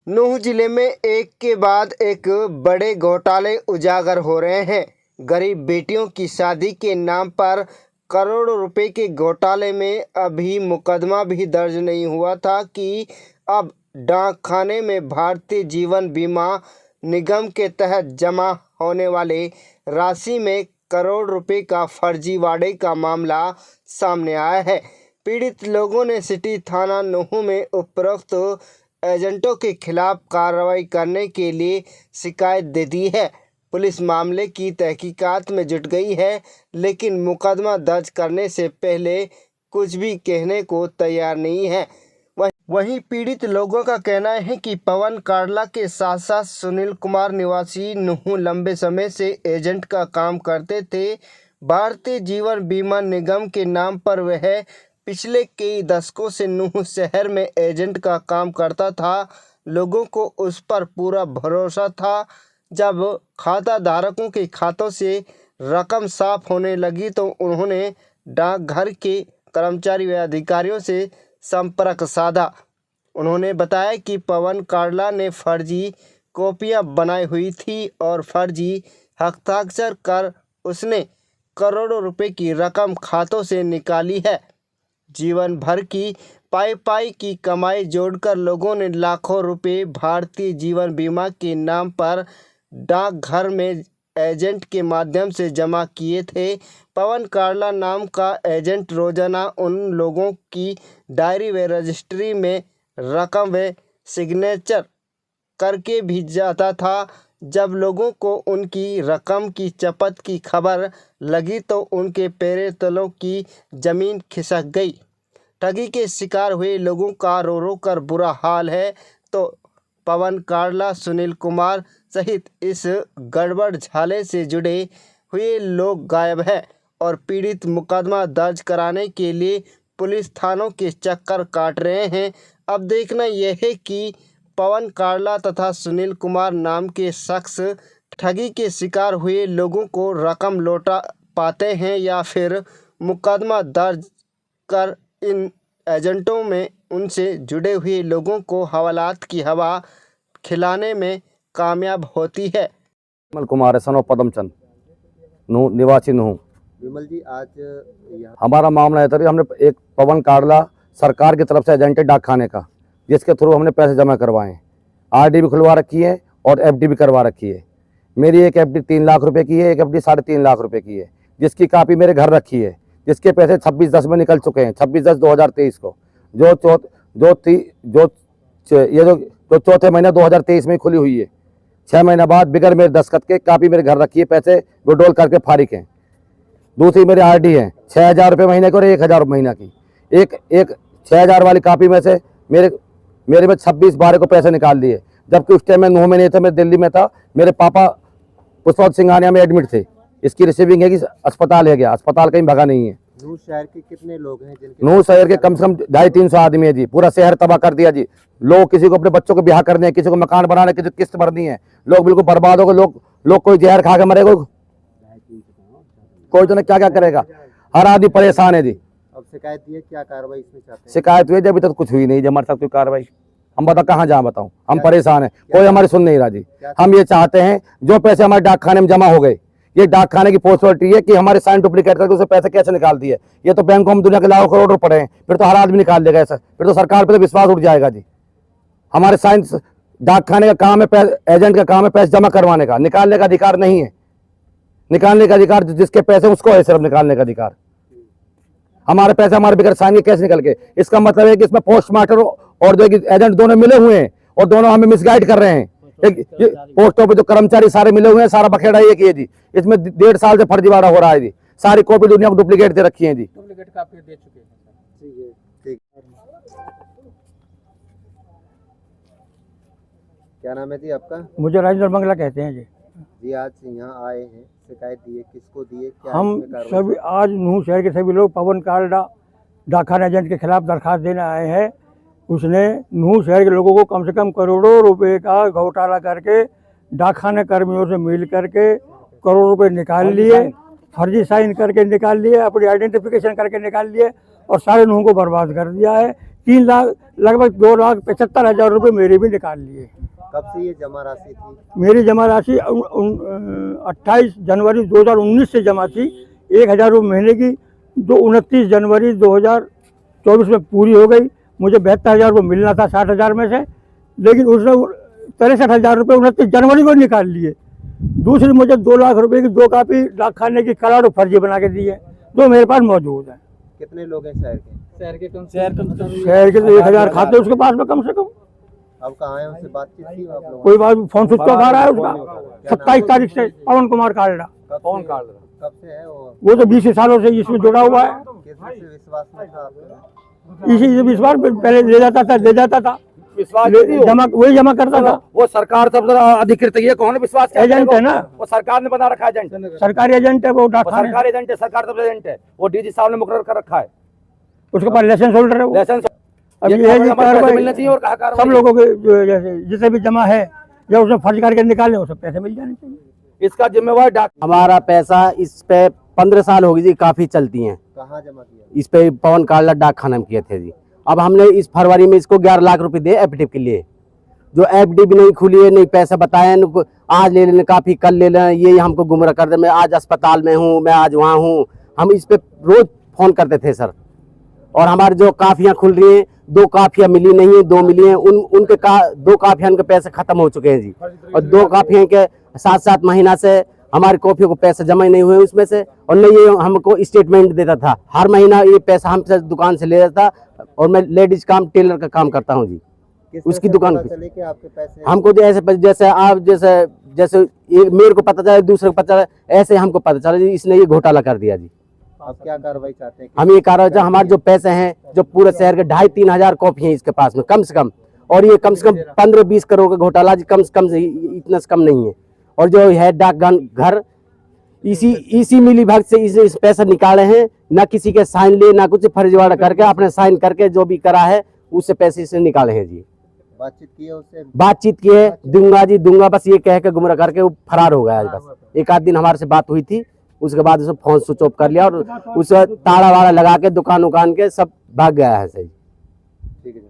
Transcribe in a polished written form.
नूंह जिले में एक के बाद एक बड़े घोटाले उजागर हो रहे हैं। गरीब बेटियों की शादी के नाम पर करोड़ों रुपए के घोटाले में अभी मुकदमा भी दर्ज नहीं हुआ था कि अब डाक खाने में भारतीय जीवन बीमा निगम के तहत जमा होने वाले राशि में करोड़ रुपए का फर्जीवाड़े का मामला सामने आया है। पीड़ित लोगों ने सिटी थाना नूंह में उपरोक्त एजेंटों के खिलाफ कार्रवाई करने के लिए शिकायत दे दी है। पुलिस मामले की तहकीकात में जुट गई है, लेकिन मुकदमा दर्ज करने से पहले कुछ भी कहने को तैयार नहीं है। वहीं पीड़ित लोगों का कहना है कि पवन कार्ला के साथ साथ सुनील कुमार निवासी नूंह लंबे समय से एजेंट का काम करते थे। भारतीय जीवन बीमा निगम के नाम पर वह पिछले कई दशकों से नूंह शहर में एजेंट का काम करता था। लोगों को उस पर पूरा भरोसा था। जब खाता धारकों के खातों से रकम साफ होने लगी तो उन्होंने डाकघर के कर्मचारी व अधिकारियों से संपर्क साधा। उन्होंने बताया कि पवन कार्ला ने फर्जी कॉपियां बनाई हुई थी और फर्जी हस्ताक्षर कर उसने करोड़ों रुपए की रकम खातों से निकाली है। जीवन भर की पाई की कमाई जोड़कर लोगों ने लाखों रुपए भारतीय जीवन बीमा के नाम पर डाकघर में एजेंट के माध्यम से जमा किए थे। पवन कार्ला नाम का एजेंट रोजाना उन लोगों की डायरी व रजिस्ट्री में रकम व सिग्नेचर करके भी जाता था। जब लोगों को उनकी रकम की चपत की खबर लगी तो उनके पैरों तलों की जमीन खिसक गई। ठगी के शिकार हुए लोगों का रो रो कर बुरा हाल है। तो पवन कार्ला, सुनील कुमार सहित इस गड़बड़ झाले से जुड़े हुए लोग गायब हैं और पीड़ित मुकदमा दर्ज कराने के लिए पुलिस थानों के चक्कर काट रहे हैं। अब देखना यह है कि पवन कार्ला तथा सुनील कुमार नाम के शख्स ठगी के शिकार हुए लोगों को रकम लौटा पाते हैं या फिर मुकदमा दर्ज कर इन एजेंटों में उनसे जुड़े हुए लोगों को हवालात की हवा खिलाने में कामयाब होती है। विमल कुमार है, सन ऑफ पदमचंद, नूंह निवासी नूंह। विमल जी, आज हमारा मामला है तभी हमने एक पवन कार्ला सरकार की तरफ से एजेंट है डाक खाने का, जिसके थ्रू हमने पैसे जमा करवाए हैं। आरडी भी खुलवा रखी है और एफडी भी करवा रखी है। मेरी एक एफडी 3 लाख रुपए की है, एक एफडी 3.5 लाख रुपए की है, जिसकी कापी मेरे घर रखी है, जिसके पैसे 26/10 में निकल चुके हैं, 26/10/2023 को। जो चौथे महीने 2023 में खुली हुई है। 6 महीने बाद बिगर मेरे दस्तखत के कापी मेरे घर रखी है, पैसे विड्रॉल करके फारिग हैं। दूसरी मेरी आरडी है 6,000 रुपये महीने की और 1,000 महीना की। एक 6,000 वाली कापी में से मेरे में 26/12 को पैसे निकाल दिए, जबकि उस टाइम मैं नूंह में नहीं था, मैं दिल्ली में था। मेरे पापा पुष्पवत सिंघानिया में एडमिट थे। इसकी रिसीविंग है कि अस्पताल है गया, अस्पताल कहीं भगा नहीं है। नूंह शहर के कितने लोग हैं जिनके? नूंह शहर के कम से कम 250-300 आदमी है जी। पूरा शहर तबाह कर दिया जी। लोग किसी को अपने बच्चों को ब्याह करने हैं, किसी को मकान बनाने, किसी को किस्त भरनी है। लोग बिल्कुल बर्बाद हो गए। लोग कोई जहर खा के मरेगा, कोई तो क्या करेगा। हर आदमी परेशान है जी। अब शिकायत दी है, क्या कार्रवाई इसमें चाहते हैं? शिकायत हुई, अभी तक कुछ हुई नहीं जी। हमारे साथ कोई कार्रवाई, हम बता कहाँ जाए बताऊं। हम परेशान हैं, कोई हमारी सुन नहीं रहा जी। हम ये चाहते हैं जो पैसे हमारे डाक खाने में जमा हो गए, ये डाक खाने की पॉसिबिलिटी है कि हमारे साइन डुप्लीकेट करके उसे पैसे कैसे निकाल दिए। ये तो बैंकों में दुनिया के लाखों करोड़ पड़े हैं, फिर तो हर आदमी निकाल देगा ऐसा। फिर तो सरकार पे तो विश्वास उठ जाएगा जी। हमारे साइन डाक खाने का काम है, एजेंट का काम है पैसे जमा करवाने का, निकालने का अधिकार नहीं है। निकालने का अधिकार जिसके पैसे उसको है, सिर्फ निकालने का अधिकार। हमारे पैसे हमारे बिगड़ साइन के कैसे निकल के? इसका मतलब है कि इसमें पोस्टमास्टर और जो एजेंट दोनों मिले हुए हैं और दोनों हमें मिसगाइड कर रहे हैं। पोस्ट ऑफिस जो कर्मचारी सारे मिले हुए हैं, सारा बखेड़ा ये किए जी। इसमें 1.5 साल से फर्जीवाड़ा हो रहा है जी। सारी कॉपी दुनिया को डुप्लीकेट दे रखी है जी। डुप्लीकेट कापी दे चुके हैं। ठीक। क्या नाम है जी आपका? मुझे राजेंद्र मंगला कहते हैं जी। जी, आज यहाँ आए हैं, शिकायत दी है, किसको दी है, क्या हम इसमें कार्रवाई? सभी आज नूंह शहर के सभी लोग पवन कार्ला डाकखाना एजेंट के खिलाफ दरखास्त देने आए हैं। उसने नूंह शहर के लोगों को कम से कम करोड़ों रुपए का घोटाला करके डाकखाने कर्मियों से मिल करके करोड़ों रुपए निकाल लिए, फर्जी साइन करके निकाल लिए, अपनी आइडेंटिफिकेशन करके निकाल लिए और सारे नूंह को बर्बाद कर दिया है। लगभग 2,75,000 रुपये मेरे भी निकाल लिए। कब से ये जमा राशि थी? मेरी जमा राशि 28 जनवरी 2019 से जमा थी, 1,000 रुपये महीने की, जो 29 जनवरी 2024 में पूरी हो गई। मुझे 72,000 रुपये मिलना था 60,000 में से, लेकिन उसने 63,000 रुपये 29 जनवरी को निकाल लिए। दूसरी मुझे 2 लाख रुपए की 2 कापी डाकखाने की कलर फर्जी बना के दी है, जो मेरे पास मौजूद है। कितने लोग हैं शहर के? शहर के तो 1,000 खाते उसके पास में कम से कम। अब कहाँ है? उससे बातचीत की आप लोगों? कोई बात, फोन स्विच ऑफ आ रहा है उसका। 27 तारीख से पवन कुमार काल्डा। कब से है वो तो 20 सालों से इसमें जुड़ा हुआ है। किस से विश्वास में था आपका? इसी से विश्वास पहले ले जाता था विश्वास जमा, वही जमा करता था। वो सरकार सब अधिकृत है, कौन विश्वास एजेंट है ना, वो सरकार ने बना रखा है एजेंट, सरकारी एजेंट है वो डाकखाने। सरकारी एजेंट है, सरकार सब एजेंट है, वो डीजी साहब ने मुकर्रर कर रखा है, उसके पास लाइसेंस होल्डर है वो। लाइसेंस। अब ये मिलना चाहिए और कहा सब लोगों के जो जैसे जिसे भी जमा है, जब उसने फर्ज करके निकाले उसे पैसे मिल जाने चाहिए। इसका जिम्मेवार डाक। हमारा पैसा इस पे 15 साल हो गई जी, काफी चलती हैं। कहाँ जमा किया? इस पे पवन काल्डा डाकखाना में किए थे जी। अब हमने इस फरवरी में इसको 11 लाख रुपए दिए एफडी के लिए, जो एफडी भी नहीं खुली है, नहीं पैसा बताए, आज ले लेने काफी, कल ले लेना, ये हमको गुमराह कर दे। मैं आज अस्पताल में हूँ, मैं आज वहाँ हूँ। हम इस पे रोज फोन करते थे सर, और हमारी जो काफियाँ खुल रही हैं, 2 काफियाँ मिली नहीं है, 2 मिली हैं, उनके 2 काफियाँ के पैसे खत्म हो चुके हैं जी, और 2 काफियाँ के 7-7 महीना से हमारी कॉफियों को पैसे जमा ही नहीं हुए उसमें से, और नहीं ये हमको स्टेटमेंट देता था हर महीना, ये पैसा हमसे दुकान से ले जाता। और मैं लेडीज काम, टेलर का काम करता हूँ जी, उसकी दुकान पे। चले कि आपके पैसे हमको जैसे आप जैसे मेरे को पता चला, दूसरे को पता चला, ऐसे हमको पता चला जी, इसने ये घोटाला कर दिया जी। आप क्या कार्रवाई चाहते हैं? हम ये कार्रवाई चाहते हैं, हमारे जो पैसे हैं, जो पूरे शहर के 2,500-3 हजार कॉपी हैं इसके पास में कम से कम, और ये कम से कम 15-20 करोड़ का घोटाला जी, कम से कम से, इतना से कम नहीं है। और जो है डाक घर इसी मिली भगत से इस पैसा निकाले हैं, ना किसी के साइन लिए, ना कुछ फर्जीवाड़ा करके, अपने साइन करके जो भी करा है उससे पैसे इसने निकाले हैं जी। बातचीत की है उससे? बातचीत की है, दूंगा जी दूंगा, बस ये कह के गुमराह करके वो फरार हो गया है बस। एक आध दिन हमारे से बात हुई थी, उसके बाद उसे फोन स्विच ऑफ कर लिया, और उसे ताला वाला लगा के दुकान उकान के सब भाग गया है सही। ठीक है।